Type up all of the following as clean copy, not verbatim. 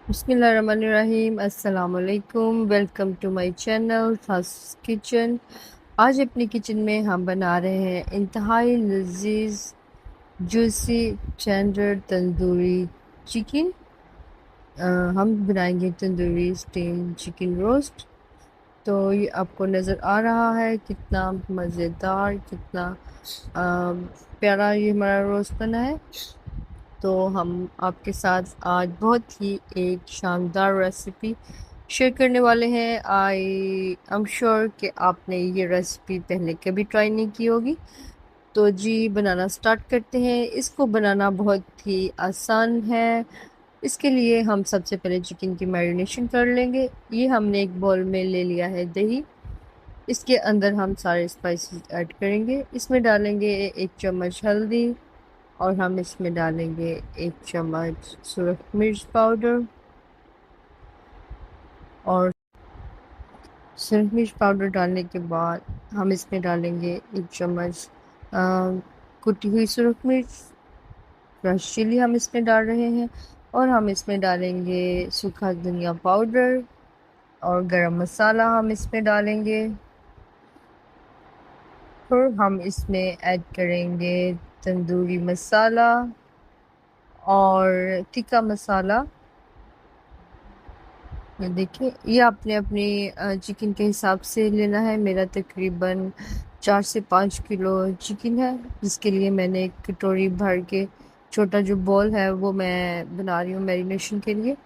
बिस्मिल्लाहिर्रहमानिर्रहीम। अस्सलाम वालेकुम। वेलकम टू माय चैनल थास किचन। आज अपनी किचन में हम बना रहे हैं इंतहाई लजीज जूसी टेंडर तंदूरी चिकन। हम बनाएंगे तंदूरी स्टीम चिकन रोस्ट। तो ये आपको नज़र आ रहा है कितना मज़ेदार, कितना प्यारा ये हमारा रोस्ट बना है। तो हम आपके साथ आज बहुत ही एक शानदार रेसिपी शेयर करने वाले हैं। आई एम श्योर कि आपने ये रेसिपी पहले कभी ट्राई नहीं की होगी। तो जी बनाना स्टार्ट करते हैं। इसको बनाना बहुत ही आसान है। इसके लिए हम सबसे पहले चिकन की मैरिनेशन कर लेंगे। ये हमने एक बाउल में ले लिया है दही। इसके अंदर हम सारे स्पाइसेस ऐड करेंगे। इसमें डालेंगे 1 चम्मच हल्दी, और हम इसमें डालेंगे 1 चम्मच सुरख मिर्च पाउडर, और सुरख मिर्च पाउडर डालने के बाद हम इसमें डालेंगे 1 चम्मच कुटी हुई सुरख मिर्च। क्रश चिली हम इसमें डाल रहे हैं, और हम इसमें डालेंगे सूखा धनिया पाउडर, और गरम मसाला हम इसमें डालेंगे। फिर हम इसमें ऐड करेंगे तंदूरी मसाला और टिक्का मसाला। ये देखिए, ये आपने अपनी चिकन के हिसाब से लेना है। मेरा तकरीबन 4 से 5 किलो चिकन है, जिसके लिए मैंने एक कटोरी भर के छोटा जो बॉल है वो मैं बना रही हूँ मैरिनेशन के लिए।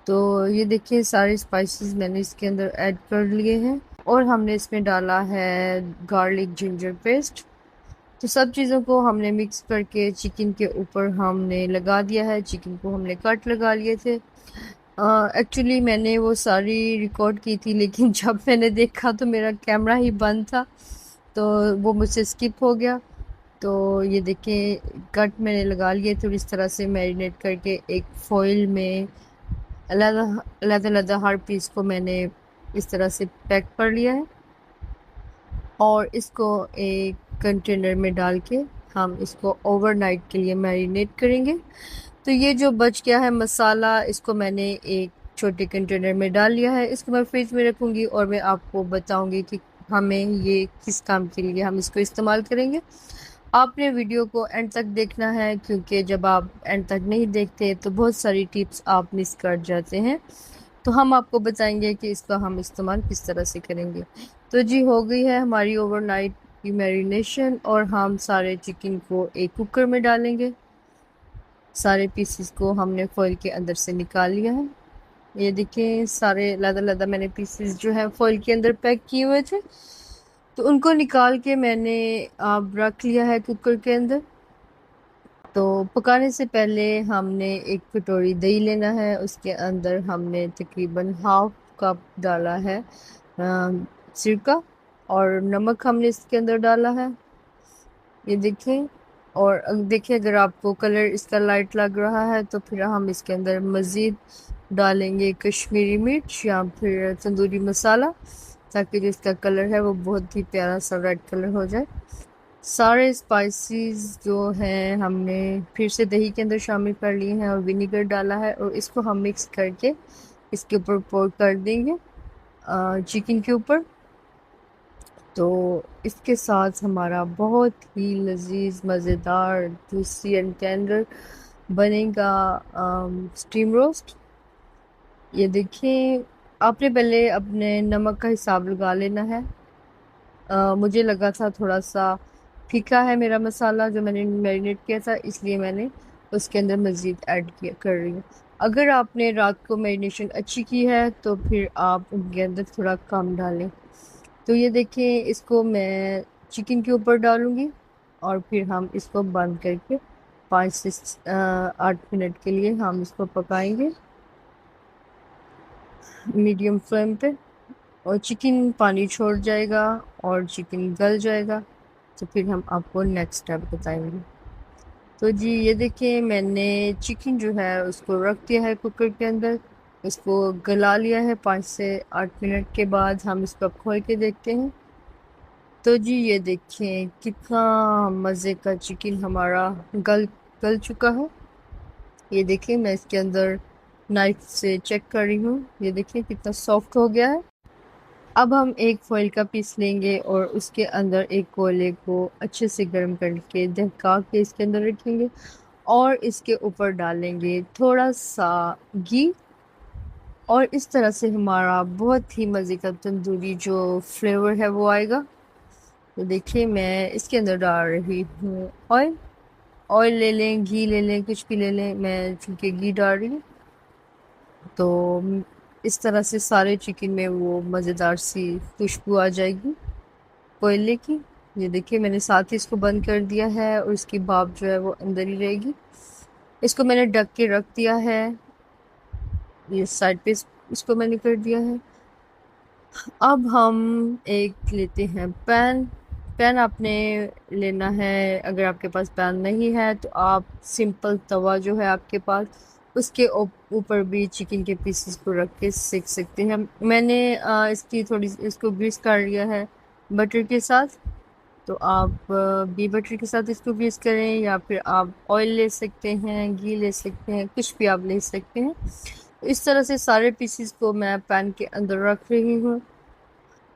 तो ये देखिए, सारे स्पाइसेस मैंने इसके अंदर ऐड कर लिए हैं, और हमने इसमें डाला है गार्लिक जिंजर पेस्ट। तो सब चीज़ों को हमने मिक्स करके चिकन के ऊपर हमने लगा दिया है। चिकन को हमने कट लगा लिए थे। एक्चुअली मैंने वो सारी रिकॉर्ड की थी, लेकिन जब मैंने देखा तो मेरा कैमरा ही बंद था, तो वो मुझसे स्किप हो गया। तो ये देखें, कट मैंने लगा लिए थे, और इस तरह से मैरिनेट करके एक फॉइल में अलग अलग अलग हर पीस को मैंने इस तरह से पैक कर लिया है, और इसको एक कंटेनर में डाल के हम इसको ओवरनाइट के लिए मैरिनेट करेंगे। तो ये जो बच गया है मसाला, इसको मैंने एक छोटे कंटेनर में डाल लिया है। इसको मैं फ्रिज में रखूँगी, और मैं आपको बताऊँगी कि हमें ये किस काम के लिए हम इसको इस्तेमाल करेंगे। आपने वीडियो को एंड तक देखना है, क्योंकि जब आप एंड तक नहीं देखते तो बहुत सारी टिप्स आप मिस कर जाते हैं। तो हम आपको बताएंगे कि इसका हम इस्तेमाल किस तरह से करेंगे। तो जी, हो गई है हमारी ओवरनाइट की मैरिनेशन, और हम सारे चिकन को एक कुकर में डालेंगे। सारे पीसेस को हमने फॉइल के अंदर से निकाल लिया है। ये देखिए, सारे लदा लदा मैंने पीसेस जो है फॉइल के अंदर पैक किए हुए थे, तो उनको निकाल के मैंने अब रख लिया है कुकर के अंदर। तो पकाने से पहले हमने एक कटोरी दही लेना है। उसके अंदर हमने तकरीबन हाफ कप डाला है सिरका, और नमक हमने इसके अंदर डाला है। ये देखें, और देखिए, अगर आपको कलर इसका लाइट लग रहा है तो फिर हम इसके अंदर मज़ीद डालेंगे कश्मीरी मिर्च या फिर तंदूरी मसाला, ताकि जो इसका कलर है वो बहुत ही प्यारा सा रेड कलर हो जाए। सारे स्पाइसेस जो हैं हमने फिर से दही के अंदर शामिल कर लिए हैं, और विनीगर डाला है, और इसको हम मिक्स करके इसके ऊपर पोर कर देंगे चिकन के ऊपर। तो इसके साथ हमारा बहुत ही लजीज मज़ेदार जूसी एंड टेंडर बनेगा स्टीम रोस्ट। ये देखिए, आपने पहले अपने नमक का हिसाब लगा लेना है। मुझे लगा था थोड़ा सा फीका है मेरा मसाला जो मैंने मैरिनेट किया था, इसलिए मैंने उसके अंदर मज़ीद ऐड किया कर रही हूँ। अगर आपने रात को मैरिनेशन अच्छी की है तो फिर आप उनके अंदर थोड़ा कम डालें। तो ये देखिए, इसको मैं चिकन के ऊपर डालूँगी, और फिर हम इसको बंद करके 5 से 8 मिनट के लिए हम इसको पकाएंगे मीडियम फ्लेम पे। और चिकन पानी छोड़ जाएगा और चिकन गल जाएगा, तो फिर हम आपको नेक्स्ट स्टेप बताएंगे। तो जी, ये देखिए, मैंने चिकन जो है उसको रख दिया है कुकर के अंदर। इसको गला लिया है। 5 से 8 मिनट के बाद हम इसको अब खोल के देखते हैं। तो जी, ये देखिए कितना मज़े का चिकन हमारा गल गल चुका है। ये देखिए, मैं इसके अंदर नाइफ से चेक कर रही हूँ। ये देखिए कितना सॉफ्ट हो गया है। अब हम एक फॉइल का पीस लेंगे और उसके अंदर एक कोयले को अच्छे से गर्म करके धक्का के इसके अंदर रखेंगे और इसके ऊपर डालेंगे थोड़ा सा घी। और इस तरह से हमारा बहुत ही मज़े का तंदूरी जो फ्लेवर है वो आएगा। तो देखिए मैं इसके अंदर डाल रही हूँ ऑयल। ऑयल ले लें, घी ले लें, कुछ भी ले लें, मैं चूँकि घी डाल रही हूँ। तो इस तरह से सारे चिकन में वो मज़ेदार सी खुशबू आ जाएगी कोयले की। ये देखिए मैंने साथ ही इसको बंद कर दिया है और इसकी भाप जो है वो अंदर ही रहेगी। इसको मैंने ढक के रख दिया है। ये साइड पे इसको मैंने कर दिया है। अब हम एक लेते हैं पैन। पैन आपने लेना है। अगर आपके पास पैन नहीं है तो आप सिंपल तवा जो है आपके पास, उसके ऊपर भी चिकन के पीसेस को रख के सेक सकते हैं। मैंने इसकी थोड़ी इसको ग्रीस कर लिया है बटर के साथ। तो आप बी बटर के साथ इसको ग्रीस करें या फिर आप ऑयल ले सकते हैं, घी ले सकते हैं, कुछ भी आप ले सकते हैं। तो इस तरह से सारे पीसेस को मैं पैन के अंदर रख रही हूँ।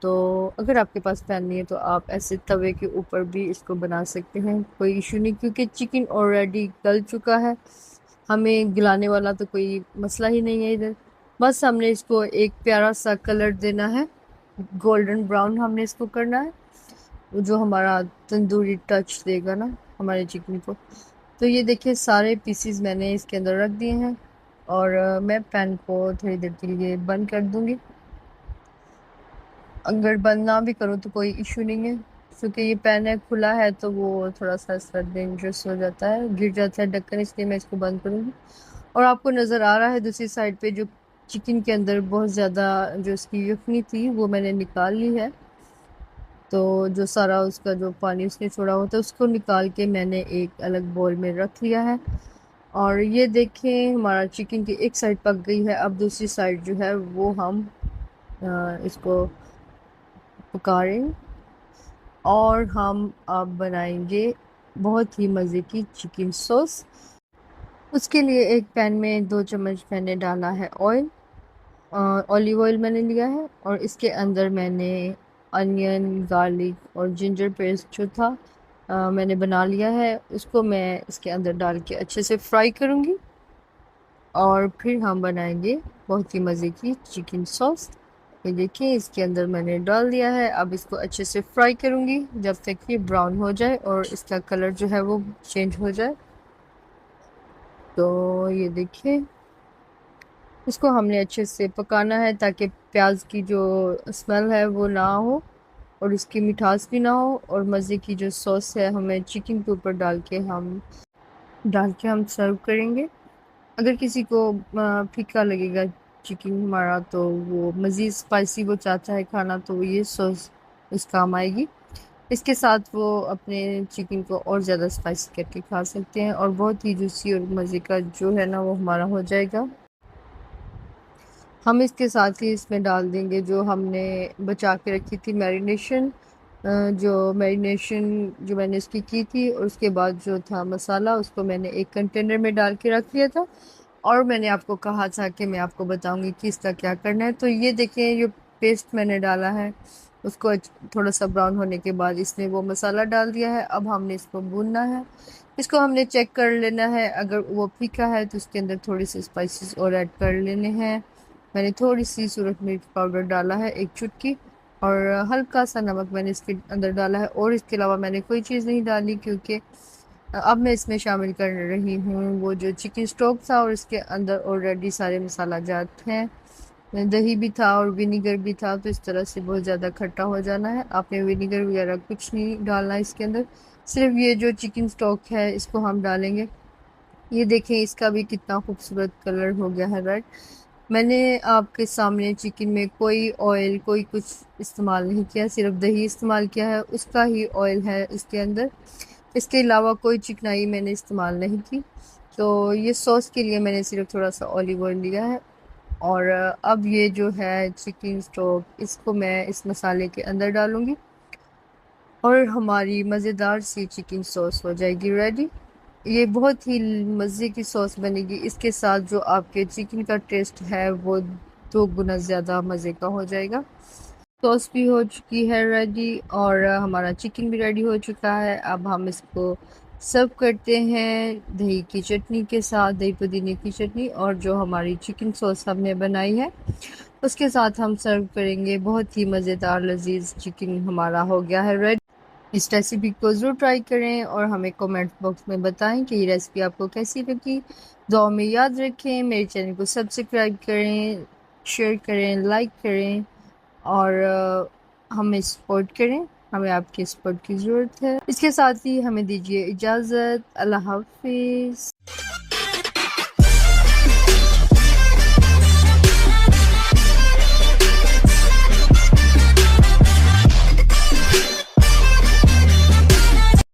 तो अगर आपके पास पैन नहीं है तो आप ऐसे तवे के ऊपर भी इसको बना सकते हैं, कोई इशू नहीं, क्योंकि चिकन ऑलरेडी गल चुका है। हमें गलाने वाला तो कोई मसला ही नहीं है इधर। बस हमने इसको एक प्यारा सा कलर देना है, गोल्डन ब्राउन हमने इसको करना है, जो हमारा तंदूरी टच देगा ना हमारे चिकन को। तो ये देखिए सारे पीसीज मैंने इसके अंदर रख दिए हैं और मैं पैन को थोड़ी देर के लिए बंद कर दूंगी। अगर बंद ना भी करूँ तो कोई इशू नहीं है, क्योंकि ये पैन है खुला है तो वो थोड़ा सा ऐसा डेंजरस हो जाता है, गिर जाता है ढक्कन, इसलिए मैं इसको बंद करूँगी। और आपको नज़र आ रहा है दूसरी साइड पे जो चिकन के अंदर बहुत ज़्यादा जो इसकी यखनी थी वो मैंने निकाल ली है। तो जो सारा उसका जो पानी उसने छोड़ा हुआ था उसको निकाल के मैंने एक अलग बोल में रख लिया है। और ये देखें हमारा चिकन की एक साइड पक गई है। अब दूसरी साइड जो है वो हम इसको पका रहे हैं और हम अब बनाएंगे बहुत ही मज़े की चिकन सॉस। उसके लिए एक पैन में 2 चम्मच मैंने डाला है ऑयल। ऑलिव ऑयल मैंने लिया है और इसके अंदर मैंने अनियन, गार्लिक और जिंजर पेस्ट जो था मैंने बना लिया है। उसको मैं इसके अंदर डाल के अच्छे से फ्राई करूँगी और फिर हम बनाएंगे बहुत ही मज़े की चिकन सॉस। ये देखिए इसके अंदर मैंने डाल दिया है। अब इसको अच्छे से फ्राई करूँगी जब तक ये ब्राउन हो जाए और इसका कलर जो है वो चेंज हो जाए। तो ये देखिए इसको हमने अच्छे से पकाना है ताकि प्याज की जो स्मेल है वो ना हो और इसकी मिठास भी ना हो, और मज़े की जो सॉस है हमें चिकन के ऊपर डाल के हम सर्व करेंगे। अगर किसी को फीका लगेगा चिकन हमारा तो वो मज़ीद स्पाइसी वो चाहता है खाना, तो ये सॉस उस काम आएगी। इसके साथ वो अपने चिकन को और ज़्यादा स्पाइसी करके खा सकते हैं और बहुत ही जूसी और मज़े का जो है ना वो हमारा हो जाएगा। हम इसके साथ ही इसमें डाल देंगे जो हमने बचा के रखी थी मैरिनेशन, जो मैंने इसकी की थी, और उसके बाद जो था मसाला उसको मैंने एक कंटेनर में डाल के रख लिया था। और मैंने आपको कहा था कि मैं आपको बताऊंगी कि इसका क्या करना है। तो ये देखें ये पेस्ट मैंने डाला है, उसको थोड़ा सा ब्राउन होने के बाद इसमें वो मसाला डाल दिया है। अब हमने इसको भूनना है। इसको हमने चेक कर लेना है, अगर वो फीका है तो उसके अंदर थोड़ी सी स्पाइसेस और ऐड कर लेने हैं। मैंने थोड़ी सी सूरज मिर्च पाउडर डाला है, एक चुटकी, और हल्का सा नमक मैंने इसके अंदर डाला है। और इसके अलावा मैंने कोई चीज़ नहीं डाली, क्योंकि अब मैं इसमें शामिल कर रही हूँ वो जो चिकन स्टॉक था और इसके अंदर ऑलरेडी सारे मसाला जात हैं। दही भी था और विनीगर भी था, तो इस तरह से बहुत ज़्यादा खट्टा हो जाना है। आपने विनीगर वगैरह कुछ नहीं डालना इसके अंदर, सिर्फ ये जो चिकन स्टॉक है इसको हम डालेंगे। ये देखें इसका भी कितना खूबसूरत कलर हो गया है रेड। मैंने आपके सामने चिकन में कोई ऑयल कोई कुछ इस्तेमाल नहीं किया, सिर्फ दही इस्तेमाल किया है, उसका ही ऑयल है इसके अंदर। इसके अलावा कोई चिकनाई मैंने इस्तेमाल नहीं की। तो ये सॉस के लिए मैंने सिर्फ थोड़ा सा ऑलिव ऑयल लिया है। और अब ये जो है चिकन स्टॉक इसको मैं इस मसाले के अंदर डालूंगी और हमारी मज़ेदार सी चिकन सॉस हो जाएगी रेडी। ये बहुत ही मज़े की सॉस बनेगी। इसके साथ जो आपके चिकन का टेस्ट है वो 2 गुना ज़्यादा मज़े का हो जाएगा। सॉस भी हो चुकी है रेडी और हमारा चिकन भी रेडी हो चुका है। अब हम इसको सर्व करते हैं दही की चटनी के साथ, दही पुदीने की चटनी और जो हमारी चिकन सॉस हमने बनाई है उसके साथ हम सर्व करेंगे। बहुत ही मज़ेदार लजीज चिकन हमारा हो गया है रेडी। इस रेसिपी को ज़रूर ट्राई करें और हमें कमेंट बॉक्स में बताएं कि ये रेसिपी आपको कैसी लगी। दुआ में याद रखें, मेरे चैनल को सब्सक्राइब करें, शेयर करें, लाइक करें और हमें सपोर्ट करें। हमें आपके सपोर्ट की ज़रूरत है। इसके साथ ही हमें दीजिए इजाज़त। अल्लाह हाफिज़।